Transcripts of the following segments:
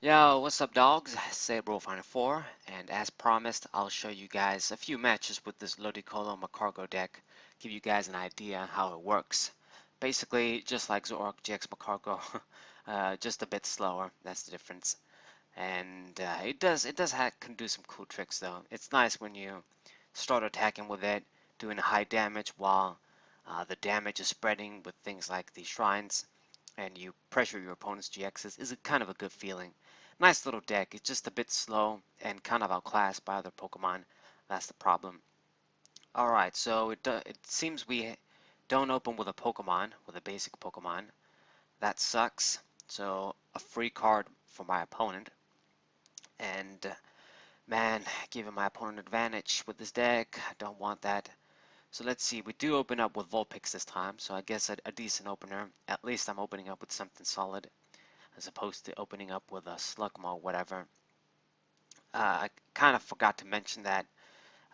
Yo, what's up dogs? Sabro54, and as promised, I'll show you guys a few matches with this Ludicolo Magikarp deck, give you guys an idea how it works. Basically, just like Zoroark GX Magikarp, just a bit slower, that's the difference. And can do some cool tricks though. It's nice when you start attacking with it, doing high damage while the damage is spreading with things like the shrines, and you pressure your opponent's GXs is a kind of a good feeling. Nice little deck. It's just a bit slow and kind of outclassed by other Pokemon. That's the problem. Alright, so it seems we don't open with a Pokemon, with a basic Pokemon. That sucks. So a free card for my opponent. And man, giving my opponent advantage with this deck. I don't want that. So let's see, we do open up with Vulpix this time, so I guess a decent opener. At least I'm opening up with something solid, as opposed to opening up with a Slugma or whatever. I kind of forgot to mention that,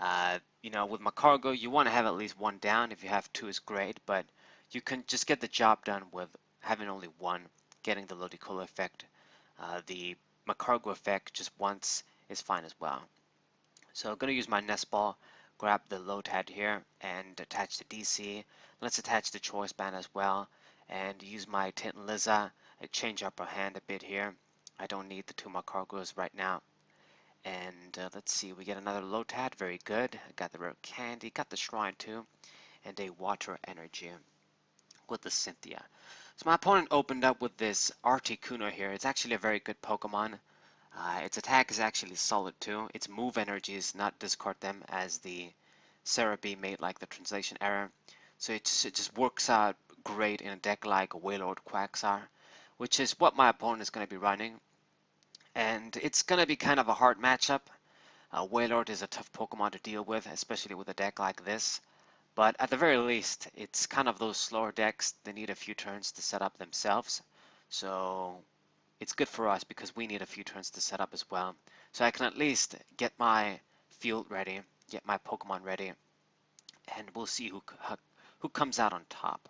with Magikarp, you want to have at least one down. If you have two is great, but you can just get the job done with having only one, getting the Ludicolo effect. The Magikarp effect just once is fine as well. So I'm going to use my nest ball, grab the Lotad here, and attach the DC. Let's attach the Choice Band as well, and use my Tintaliza, change up our hand a bit here. I don't need the two Magikarps right now. And let's see, we get another Lotad, very good. I got the rare candy, got the shrine too, and a water energy with the Cynthia. So my opponent opened up with this Articuno here. It's actually a very good Pokemon. Its attack is actually solid too. Its move energies, not discard them as the Cerebi made like the translation error. So it just works out great in a deck like Wailord Quagsire, which is what my opponent is going to be running. And it's going to be kind of a hard matchup. Wailord is a tough Pokemon to deal with, especially with a deck like this. But at the very least, it's kind of those slower decks that need a few turns to set up themselves. So it's good for us because we need a few turns to set up as well. So I can at least get my field ready, get my Pokemon ready, and we'll see who comes out on top.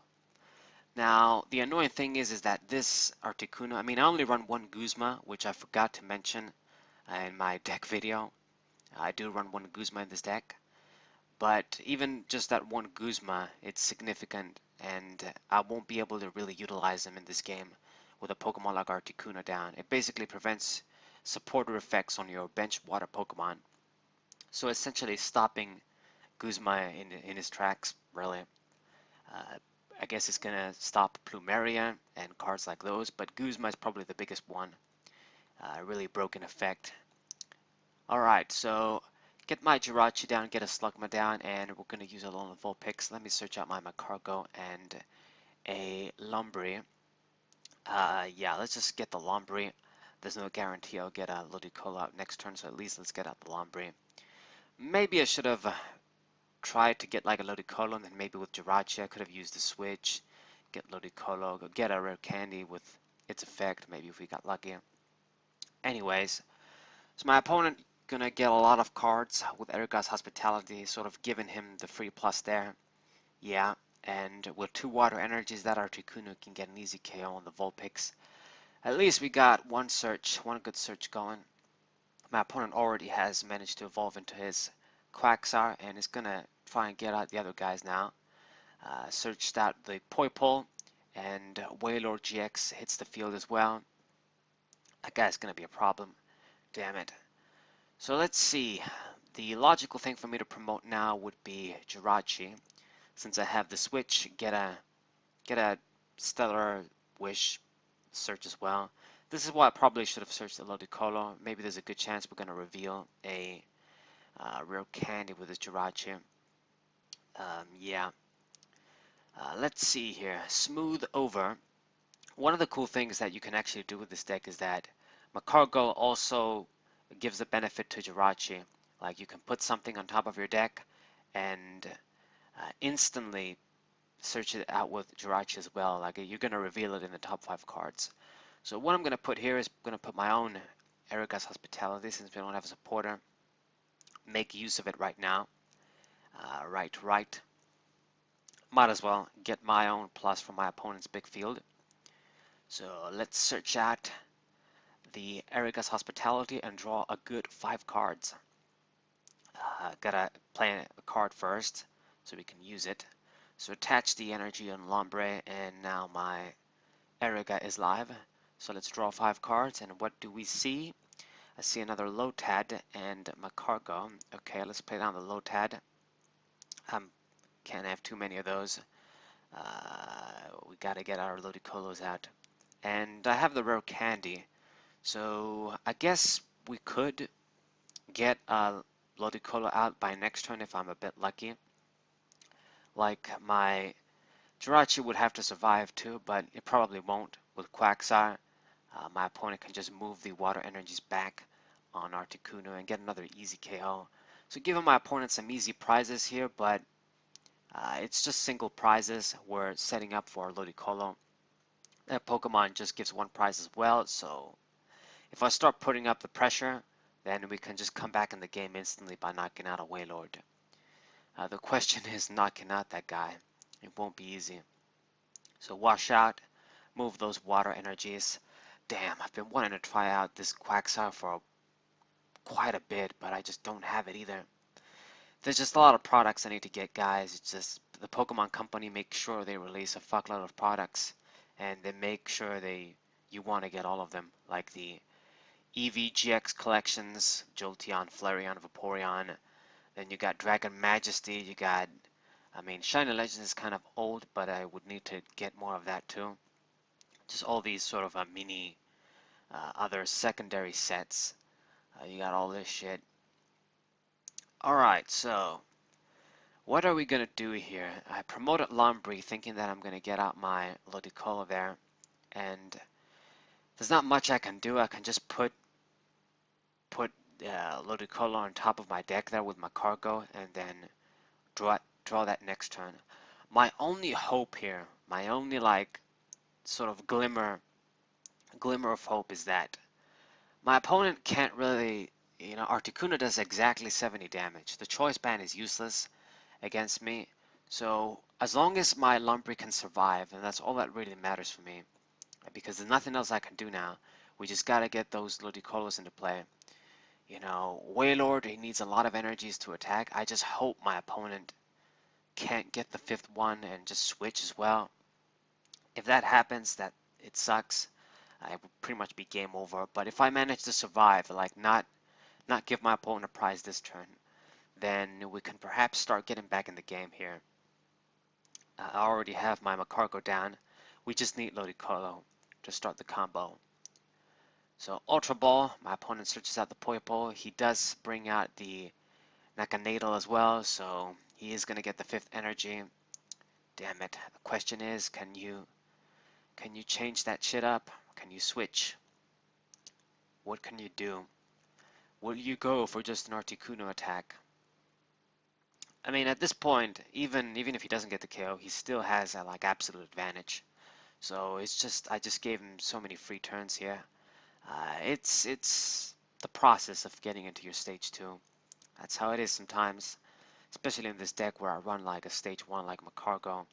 Now, the annoying thing is that this Articuno, I only run one Guzma, which I forgot to mention in my deck video. I do run one Guzma in this deck, but even just that one Guzma, it's significant, and I won't be able to really utilize them in this game with a Pokemon like Articuno down. It basically prevents supporter effects on your bench water Pokemon. So essentially stopping Guzma in his tracks, really. Uh, I guess it's going to stop Plumeria and cards like those, but Guzma is probably the biggest one. Really broken effect. Alright, so get my Jirachi down, get a Slugma down, and we're going to use a Alolan Vulpix. Let me search out my Magikarp and a Lumbri. Yeah, let's just get the Lumbri. There's no guarantee I'll get a Ludicolo out next turn, so at least let's get out the Lumbri. Maybe I should have tried to get like a Ludicolo, and then maybe with Jirachi I could have used the switch, get Ludicolo, get a rare candy with its effect, maybe if we got lucky. Anyways, so my opponent gonna get a lot of cards with Erga's Hospitality, sort of giving him the free plus there. Yeah, and with two water energies, that Articuno can get an easy KO on the Vulpix. At least we got one good search going. My opponent already has managed to evolve into his Quagsire and is gonna try and get out the other guys now. Searched out the Poipole, and Wailord GX hits the field as well. That guy's gonna be a problem. Damn it. So let's see. The logical thing for me to promote now would be Jirachi. Since I have the switch, get a Stellar Wish search as well. This is why I probably should have searched the Ludicolo. Maybe there's a good chance we're going to reveal a rare candy with this Jirachi. Yeah. Let's see here. Smooth over. One of the cool things that you can actually do with this deck is that Magikarp also gives a benefit to Jirachi. Like you can put something on top of your deck and instantly search it out with Jirachi as well. Like you're going to reveal it in the top 5 cards. So what I'm going to put here is I'm going to put my own Erga's Hospitality since we don't have a supporter. Make use of it right now. Right. Might as well get my own plus from my opponent's big field. So let's search out the Erica's Hospitality and draw a good 5 cards. Gotta play a card first so we can use it. So attach the energy on Lombre, and now my Erica is live. So let's draw 5 cards, and what do we see? I see another Lotad and Magikarp. Okay, let's play down the Lotad. Can't have too many of those. We gotta get our Ludicolos out. And I have the rare candy, so I guess we could get a Ludicolo out by next turn if I'm a bit lucky. Like my Jirachi would have to survive too, but it probably won't with Quagsire. My opponent can just move the water energies back on Articuno and get another easy KO. So giving my opponent some easy prizes here, but it's just single prizes. We're setting up for Ludicolo. That Pokemon just gives 1 prize as well, so if I start putting up the pressure, then we can just come back in the game instantly by knocking out a Wailord. The question is knocking out that guy. It won't be easy. So wash out, move those water energies. Damn, I've been wanting to try out this Quagsire for quite a bit, but I just don't have it either. There's just a lot of products I need to get, guys. It's just the Pokemon Company makes sure they release a fuckload of products, and they make sure you want to get all of them, like the EVGX collections, Jolteon, Flareon, Vaporeon. Then you got Dragon Majesty, you got, I mean, Shiny Legends is kind of old, but I would need to get more of that too. Just all these sort of mini other secondary sets. You got all this shit. Alright, so what are we going to do here? I promoted Lombre thinking that I'm going to get out my Ludicolo there, and there's not much I can do. I can just put Ludicolo on top of my deck there with my cargo, and then draw that next turn. My only hope here, my only like sort of glimmer of hope is that my opponent can't really, Articuno does exactly 70 damage. The choice band is useless against me, so as long as my Lombre can survive, and that's all that really matters for me, because there's nothing else I can do now. We just gotta get those Ludicolos into play. Wailord, he needs a lot of energies to attack. I just hope my opponent can't get the 5th one and just switch as well. If that happens, that it sucks. It would pretty much be game over. But if I manage to survive, like not give my opponent a prize this turn, then we can perhaps start getting back in the game here. I already have my Magikarp down. We just need Ludicolo to start the combo. So Ultra Ball, my opponent searches out the Poipole. He does bring out the Nakanadal as well, so he is going to get the 5th energy. Damn it. The question is, can you change that shit up? Can you switch? What can you do? Will you go for just an Articuno attack? I mean, at this point, even if he doesn't get the KO, he still has a like absolute advantage. So it's just I just gave him so many free turns here. It's the process of getting into your stage 2. That's how it is sometimes, especially in this deck where I run like a stage 1 like Magikarp.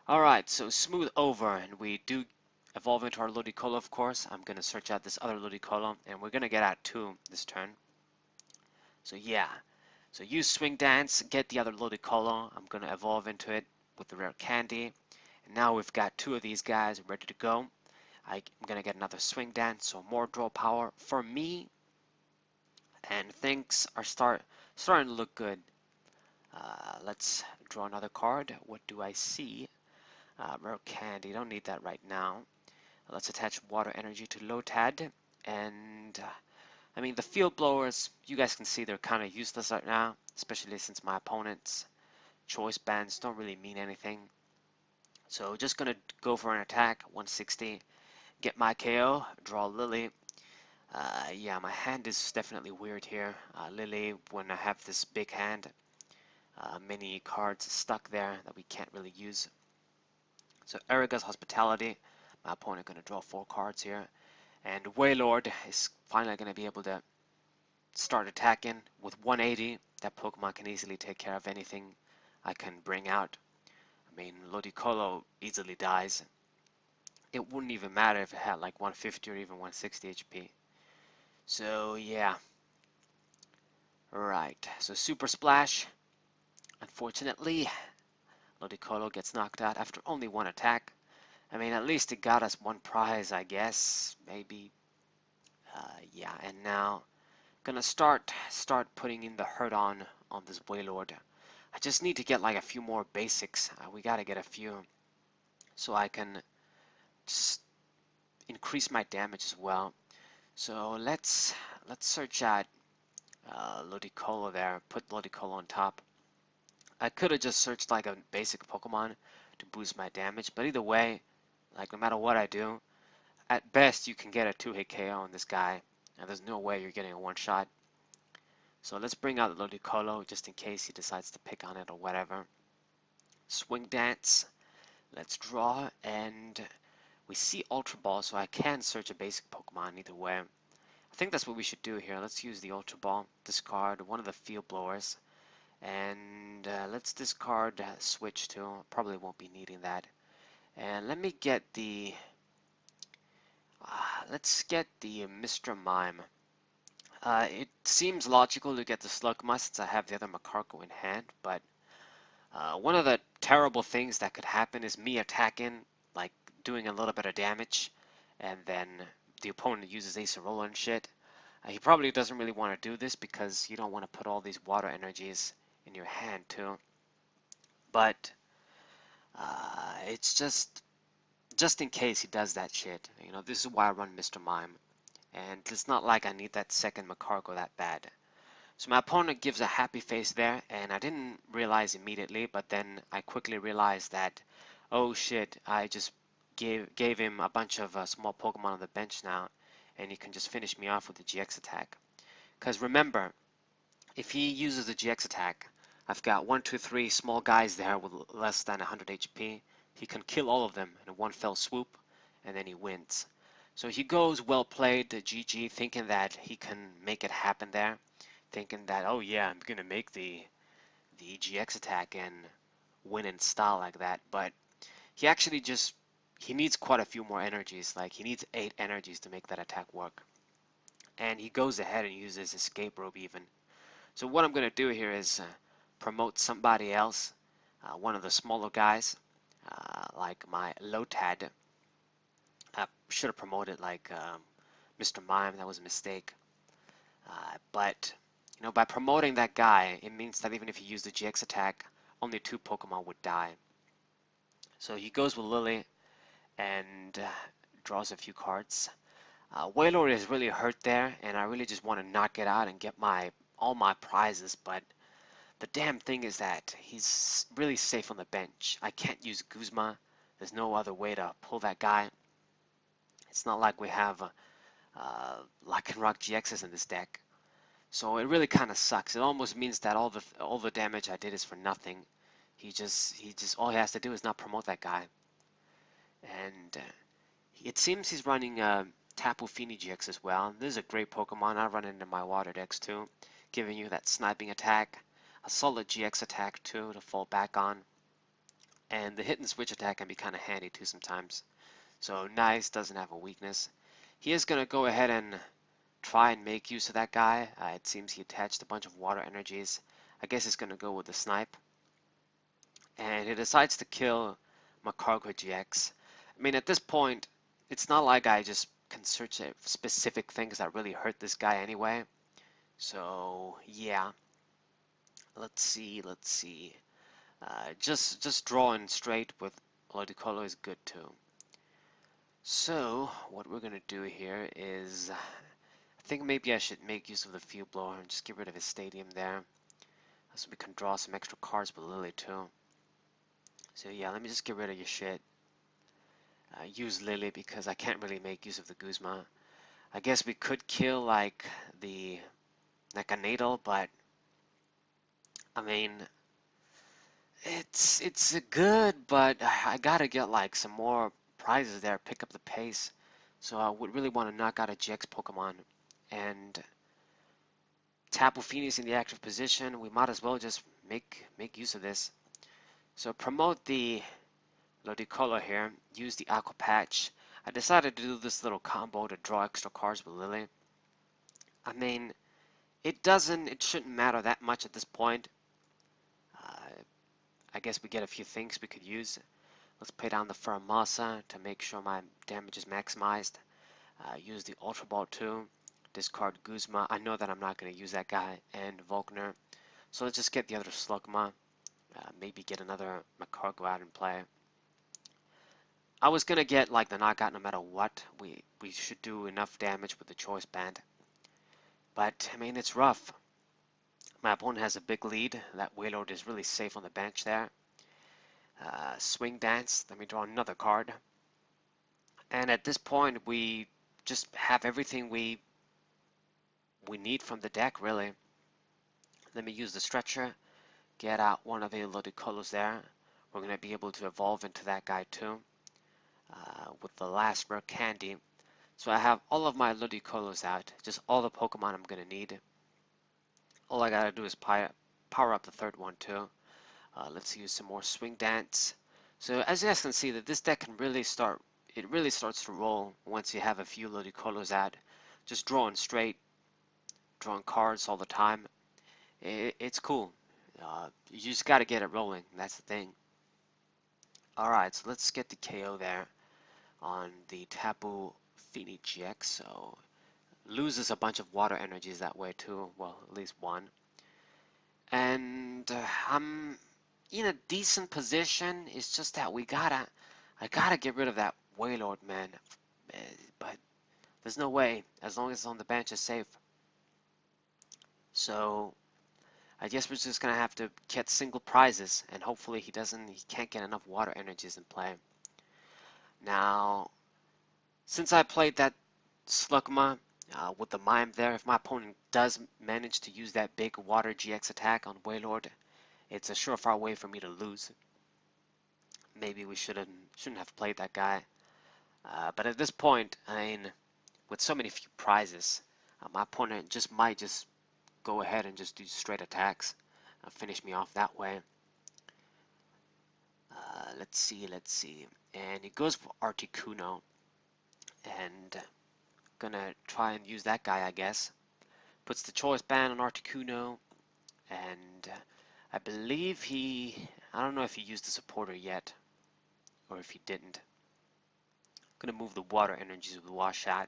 Alright, so smooth over, and we do evolve into our Ludicolo, of course. I'm going to search out this other Ludicolo, and we're going to get out 2 this turn. So yeah, so use Swing Dance, get the other Ludicolo. I'm going to evolve into it with the rare candy. And now we've got 2 of these guys ready to go. I'm going to get another Swing Dance, so more draw power for me. And things are starting to look good. Let's draw another card. What do I see? Rare candy, don't need that right now. Let's attach water energy to Lotad. And I mean, the field blowers, you guys can see they're kind of useless right now, especially since my opponent's choice bands don't really mean anything. So just gonna go for an attack, 160, get my KO, draw Lily. Yeah, my hand is definitely weird here. Lily, when I have this big hand, many cards stuck there that we can't really use. So Erica's Hospitality, my opponent going to draw 4 cards here. And Wailord is finally going to be able to start attacking with 180. That Pokemon can easily take care of anything I can bring out. I mean, Ludicolo easily dies. it wouldn't even matter if it had like 150 or even 160 HP. So yeah, right. So Super Splash. Unfortunately, Ludicolo gets knocked out after only one attack. I mean, at least it got us one prize, I guess. Maybe. Yeah, and now gonna start putting in the hurt on this Wailord. I just need to get like a few more basics. We gotta get a few so I can just increase my damage as well. So let's search out Ludicolo there. Put Ludicolo on top. I could have just searched like a basic Pokemon to boost my damage, but either way, like no matter what I do, at best you can get a 2-hit KO on this guy, and there's no way you're getting a one-shot. So let's bring out Ludicolo just in case he decides to pick on it or whatever. Swing Dance. Let's draw, and we see Ultra Ball, so I can search a basic Pokemon either way. I think that's what we should do here. Let's use the Ultra Ball, discard one of the Field Blowers, and let's discard Switch too. Probably won't be needing that. And let me get the let's get the Mr. Mime. It seems logical to get the Slugma since I have the other Magikarp in hand, but one of the terrible things that could happen is me attacking, like doing a little bit of damage, and then the opponent uses Acerola and shit. He probably doesn't really want to do this because you don't want to put all these water energies in your hand too. But it's just in case he does that shit. You know, this is why I run Mr. Mime. And it's not like I need that second Magikarp that bad. So my opponent gives a happy face there, and I didn't realize immediately, but then I quickly realized that, oh shit, I just gave him a bunch of small Pokemon on the bench now, and he can just finish me off with the GX attack. Because remember, if he uses the GX attack, I've got 1, 2, 3 small guys there with less than 100 HP. He can kill all of them in one fell swoop, and then he wins. So he goes well played to GG, thinking that he can make it happen there, thinking that, oh yeah, I'm gonna make the GX attack and win in style like that. But he actually he needs quite a few more energies. Like he needs 8 energies to make that attack work. And he goes ahead and uses Escape Rope even. So what I'm gonna do here is promote somebody else, one of the smaller guys, like my Lotad. I should have promoted like Mr. Mime. That was a mistake. But you know, by promoting that guy, it means that even if he used the GX attack, only 2 Pokemon would die. So he goes with Lily and draws a few cards. Wailord is really hurt there, and I really just want to knock it out and get all my prizes. But the damn thing is that he's really safe on the bench. I can't use Guzma. There's no other way to pull that guy. It's not like we have Lock and Rock GXs in this deck. So it really kind of sucks. It almost means that all the damage I did is for nothing. He just all he has to do is not promote that guy. And it seems he's running Tapu Fini GX as well. This is a great Pokemon. I run it into my water decks too, giving you that sniping attack, a solid GX attack too to fall back on, and the hit and switch attack can be kind of handy too sometimes. So Nice doesn't have a weakness. He is going to go ahead and try and make use of that guy. It seems he attached a bunch of water energies. I guess he's going to go with the snipe. And he decides to kill Magikarp GX. I mean, at this point, it's not like I just can search specific things that really hurt this guy anyway. So, yeah. Let's see. Just drawing straight with Ludicolo is good too. So, what we're going to do here is, I think maybe I should make use of the Field Blower and just get rid of his stadium there. So we can draw some extra cards with Lily too. So yeah, let me just get rid of your shit. Use Lily because I can't really make use of the Guzma. I guess we could kill like a Natal, but I mean, it's good, but I gotta get like some more prizes there, pick up the pace. So I would really want to knock out a GX Pokemon, and Tapu Fini is in the active position. We might as well just make use of this. So promote the Ludicolo here. Use the Aqua Patch. I decided to do this little combo to draw extra cards with Lily. I mean, it shouldn't matter that much at this point. Uh, I guess we get a few things we could use. Let's play down the Faramasa to make sure my damage is maximized. Use the Ultra Ball too. Discard Guzma. I know that I'm not going to use that guy, and Volkner. So let's just get the other Slugma. Maybe get another Magikarp out and play. I was going to get like the knockout no matter what. We should do enough damage with the Choice Band. But, I mean, it's rough. My opponent has a big lead. That Wailord is really safe on the bench there. Swing Dance. Let me draw another card. And at this point, we just have everything we need from the deck, really. Let me use the Stretcher. Get out one of the Ludicolos there. We're going to be able to evolve into that guy too. With the last rare candy. So I have all of my Ludicolos out. Just all the Pokemon I'm going to need. All I got to do is power up the third one too. Let's use some more Swing Dance. So as you guys can see, that this deck can really it really starts to roll once you have a few Ludicolos out. Just drawing straight, drawing cards all the time. It's cool. You just got to get it rolling. That's the thing. Alright, so let's get the KO there on the Tapu Fini GX. So loses a bunch of water energies that way too. Well, at least one. And I'm in a decent position. It's just that I gotta get rid of that Wailord, man. But there's no way. As long as it's on the bench, it's safe. So I guess we're just gonna have to get single prizes, and hopefully he can't get enough water energies in play. Now, since I played that Slugma with the Mime there, if my opponent does manage to use that big water GX attack on Wailord, it's a surefire way for me to lose. Maybe we shouldn't have played that guy. But at this point, I mean, with so many few prizes, my opponent might just go ahead and just do straight attacks, finish me off that way. Let's see. And he goes for Articuno, and gonna try and use that guy, I guess. Puts the Choice Band on Articuno, and I believe I don't know if he used the supporter yet, or if he didn't. Gonna move the water energies with Washat.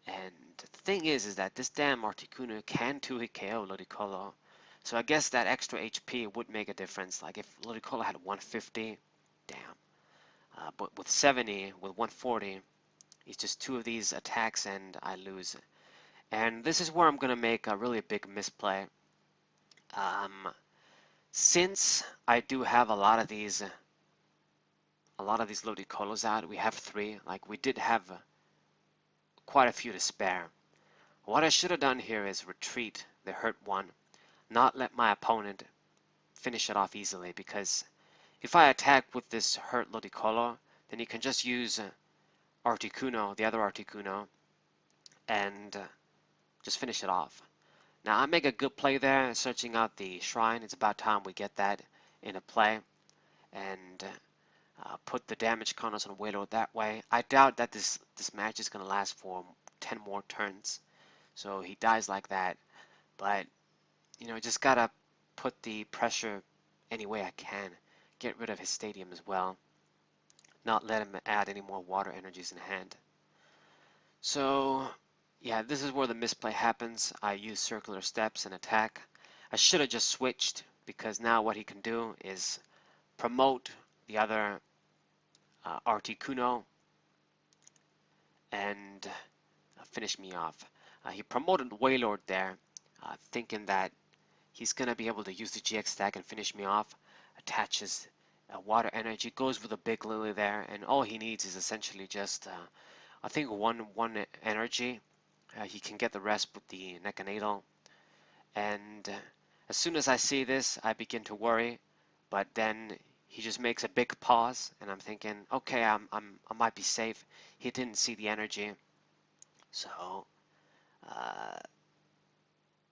And the thing is that this damn Articuno can 2-hit KO Ludicolo. So I guess that extra HP would make a difference. Like if Ludicolo had 150, damn. But with 70, with 140, it's just two of these attacks and I lose. And this is where I'm gonna make a really big misplay. Since I do have a lot of these Ludicolos out, we have 3. Like we did have quite a few to spare. What I should have done here is retreat the hurt one, not let my opponent finish it off easily, because if I attack with this hurt Ludicolo, then he can just use Articuno, the other Articuno, and just finish it off. Now I make a good play there, searching out the shrine. It's about time we get that into play, and put the damage counters on Wailord that way. I doubt that this match is going to last for 10 more turns, so he dies like that. But you know, just gotta put the pressure any way I can. Get rid of his stadium as well. Not let him add any more water energies in hand. So yeah, this is where the misplay happens. I use circular steps and attack. I should have just switched, because now what he can do is promote the other Articuno and finish me off. He promoted Wailord there, thinking that he's going to be able to use the GX stack and finish me off. Attaches water energy, goes with a big Lily there, and all he needs is essentially just, I think, one energy. He can get the rest with the Necanatal. And as soon as I see this, I begin to worry, but then he just makes a big pause, and I'm thinking, okay, I might be safe. He didn't see the energy, so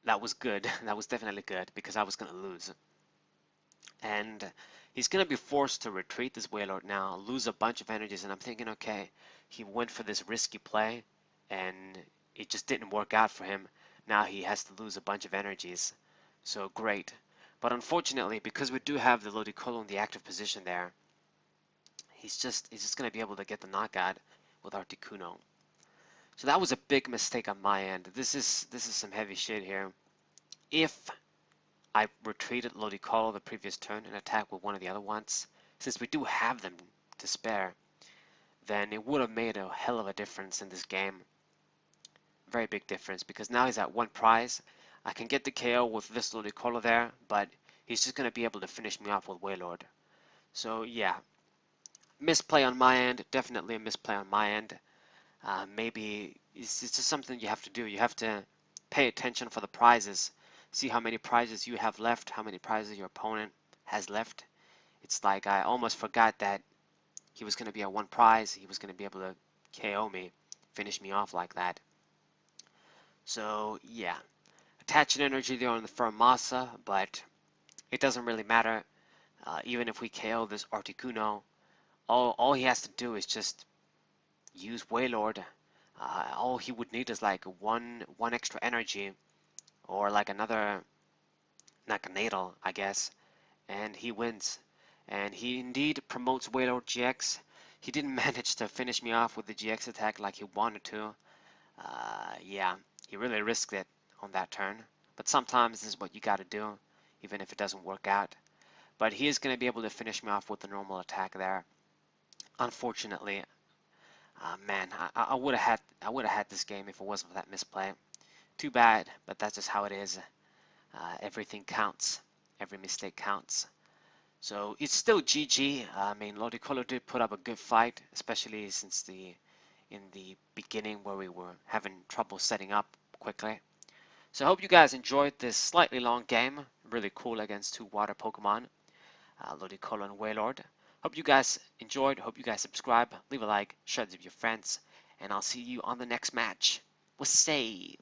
that was good. That was definitely good, because I was going to lose. And He's going to be forced to retreat this Wailord now, lose a bunch of energies, and I'm thinking, okay, he went for this risky play, and it just didn't work out for him. Now he has to lose a bunch of energies. So great. But unfortunately, because we do have the Ludicolo in the active position there, he's just going to be able to get the knockout with Articuno. So that was a big mistake on my end. This is some heavy shit here. If I retreated Ludicolo the previous turn and attacked with one of the other ones, since we do have them to spare, then it would have made a hell of a difference in this game. Very big difference, because now he's at one prize. I can get the KO with this Ludicolo there, but he's just going to be able to finish me off with Wailord. So yeah, misplay on my end, definitely a misplay on my end. Maybe it's just something you have to do. You have to pay attention for the prizes. See how many prizes you have left, how many prizes your opponent has left. It's like I almost forgot that he was going to be at one prize. He was going to be able to KO me, finish me off like that. So yeah, attaching energy there on the Firmasa, but it doesn't really matter. Even if we KO this Articuno, all he has to do is just use Wailord. All he would need is like one extra energy, or like another Nakanadal, I guess, and he wins. And he indeed promotes Wailord GX. He didn't manage to finish me off with the GX attack like he wanted to. Yeah, he really risked it on that turn. But sometimes this is what you gotta do, even if it doesn't work out. But he is going to be able to finish me off with the normal attack there. Unfortunately, man, I would have had this game if it wasn't for that misplay. Too bad, but that's just how it is. Everything counts. Every mistake counts. So it's still GG. I mean, Ludicolo did put up a good fight, especially since in the beginning where we were having trouble setting up quickly. So I hope you guys enjoyed this slightly long game. Really cool against two water Pokemon, Ludicolo and Wailord. Hope you guys enjoyed. Hope you guys subscribe. Leave a like. Share it with your friends. And I'll see you on the next match. We'll save.